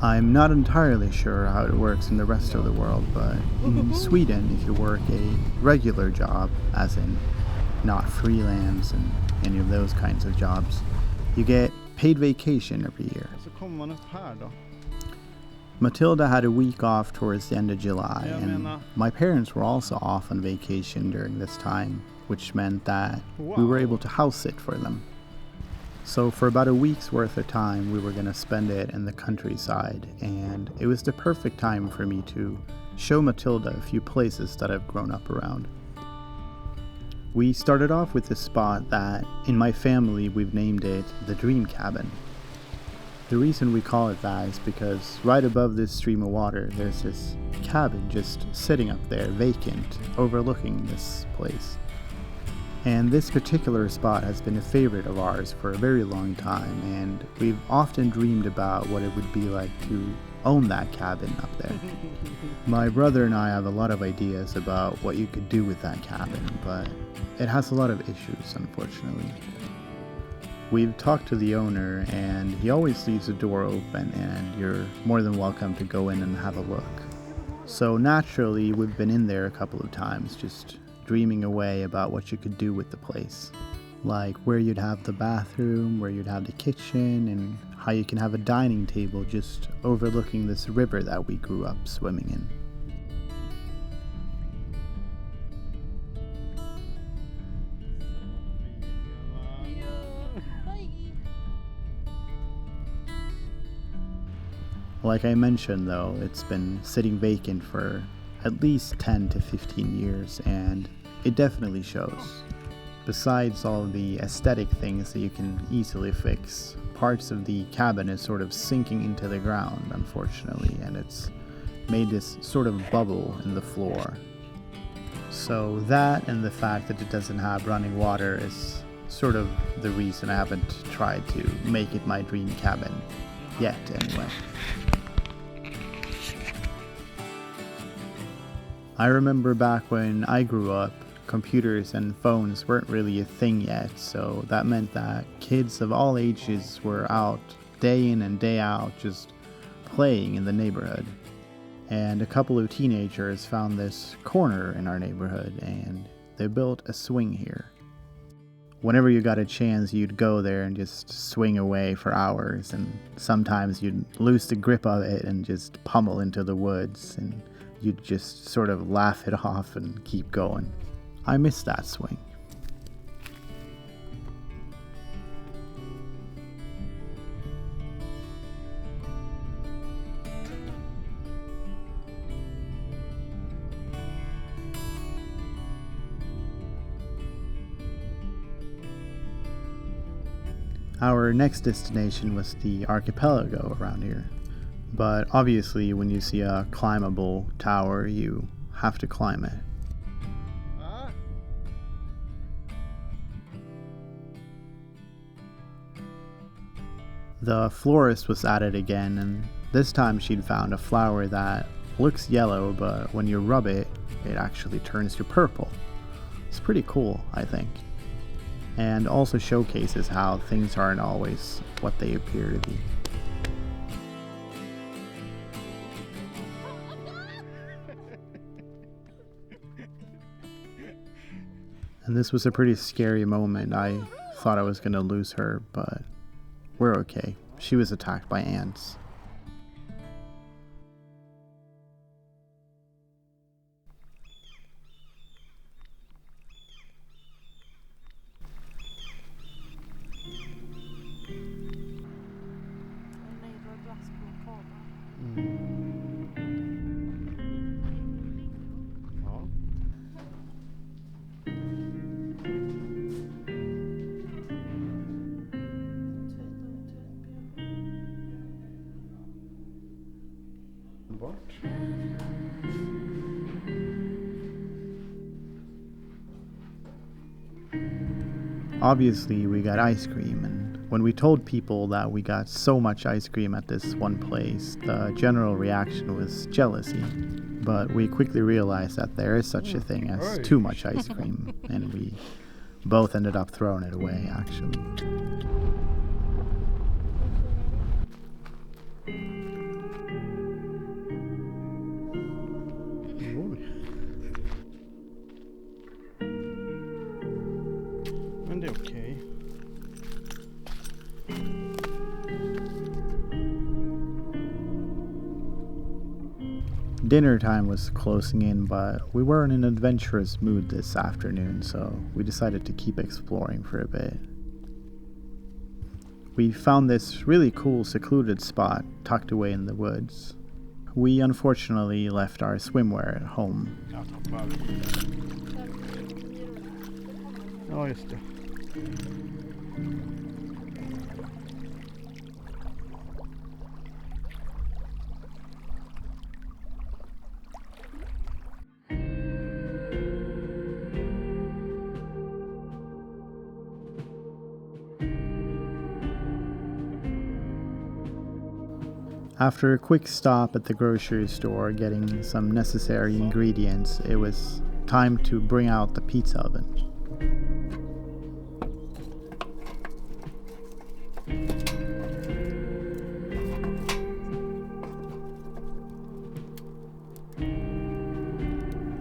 I'm not entirely sure how it works in the rest of the world, but in Sweden, if you work a regular job, as in not freelance and any of those kinds of jobs, you get paid vacation every year. Matilda had a week off towards the end of July, and my parents were also off on vacation during this time, which meant that we were able to house sit for them. So for about a week's worth of time, we were going to spend it in the countryside, and it was the perfect time for me to show Matilda a few places that I've grown up around. We started off with this spot that, in my family, we've named it the Dream Cabin. The reason we call it that is because right above this stream of water, there's this cabin just sitting up there, vacant, overlooking this place. And this particular spot has been a favorite of ours for a very long time, and we've often dreamed about what it would be like to own that cabin up there. My brother and I have a lot of ideas about what you could do with that cabin, but it has a lot of issues, unfortunately. We've talked to the owner, and he always leaves the door open, and you're more than welcome to go in and have a look. So naturally, we've been in there a couple of times, just dreaming away about what you could do with the place. Like where you'd have the bathroom, where you'd have the kitchen, and how you can have a dining table just overlooking this river that we grew up swimming in. Like I mentioned though, it's been sitting vacant for at least 10 to 15 years, and it definitely shows. Besides all the aesthetic things that you can easily fix, parts of the cabin is sort of sinking into the ground, unfortunately, and it's made this sort of bubble in the floor. So that and the fact that it doesn't have running water is sort of the reason I haven't tried to make it my dream cabin. Yet, anyway. I remember back when I grew up, computers and phones weren't really a thing yet, so that meant that kids of all ages were out day in and day out just playing in the neighborhood. And a couple of teenagers found this corner in our neighborhood, and they built a swing here. Whenever you got a chance, you'd go there and just swing away for hours, and sometimes you'd lose the grip of it and just pummel into the woods, and you'd just sort of laugh it off and keep going. I miss that swing. Our next destination was the archipelago around here. But obviously, when you see a climbable tower, you have to climb it. The florist was at it again, and this time she'd found a flower that looks yellow, but when you rub it, it actually turns to purple. It's pretty cool, I think. And also showcases how things aren't always what they appear to be. And this was a pretty scary moment. I thought I was going to lose her, but we're okay. She was attacked by ants. Obviously, we got ice cream, and when we told people that we got so much ice cream at this one place, the general reaction was jealousy. But we quickly realized that there is such a thing as too much ice cream, and we both ended up throwing it away, actually. Dinner time was closing in, but we were in an adventurous mood this afternoon, so we decided to keep exploring for a bit. We found this really cool secluded spot tucked away in the woods. We unfortunately left our swimwear at home. Ja, just det. After a quick stop at the grocery store getting some necessary ingredients, it was time to bring out the pizza oven.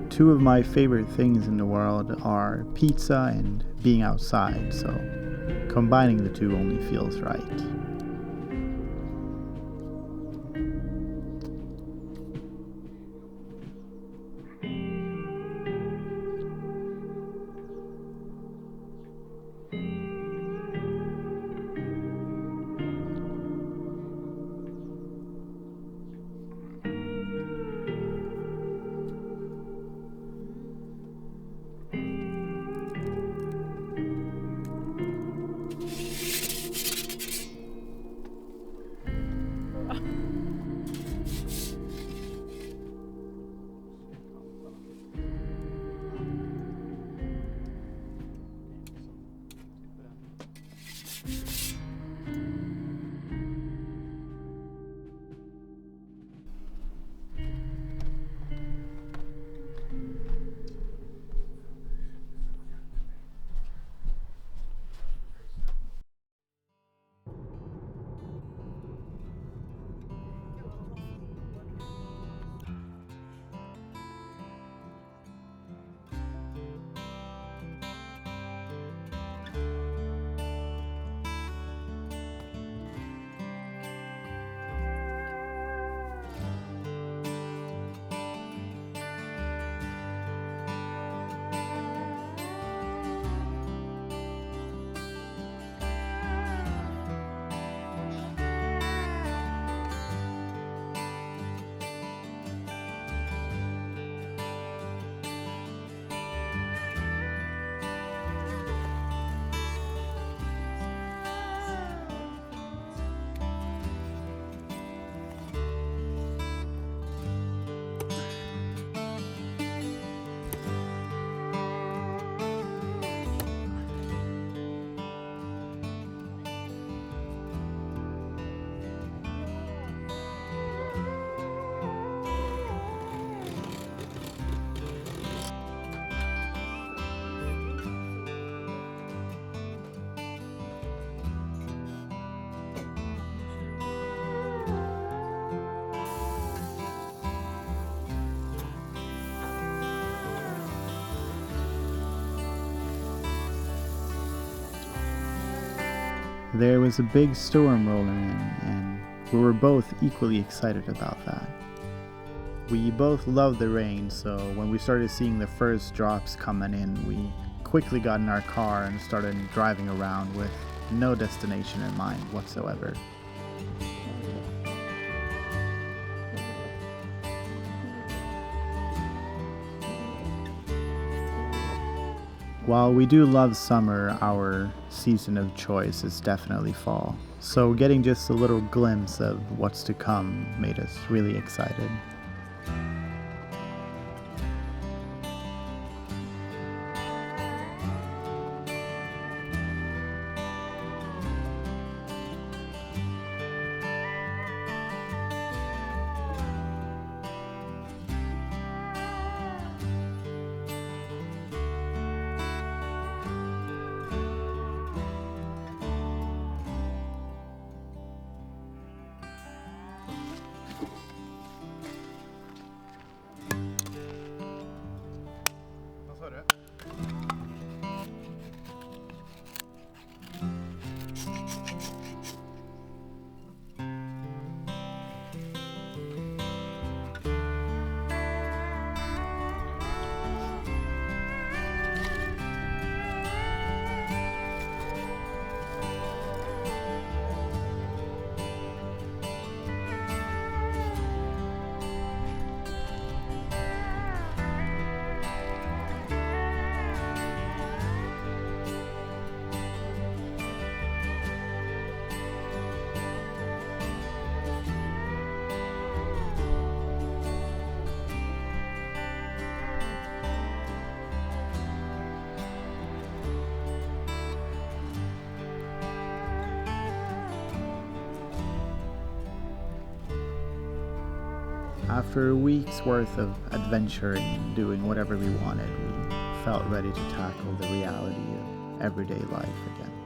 Two of my favorite things in the world are pizza and being outside, so combining the two only feels right. There was a big storm rolling in, and we were both equally excited about that. We both love the rain, so when we started seeing the first drops coming in, we quickly got in our car and started driving around with no destination in mind whatsoever. While we do love summer, our season of choice is definitely fall. So getting just a little glimpse of what's to come made us really excited. After a week's worth of adventuring, doing whatever we wanted, we felt ready to tackle the reality of everyday life again.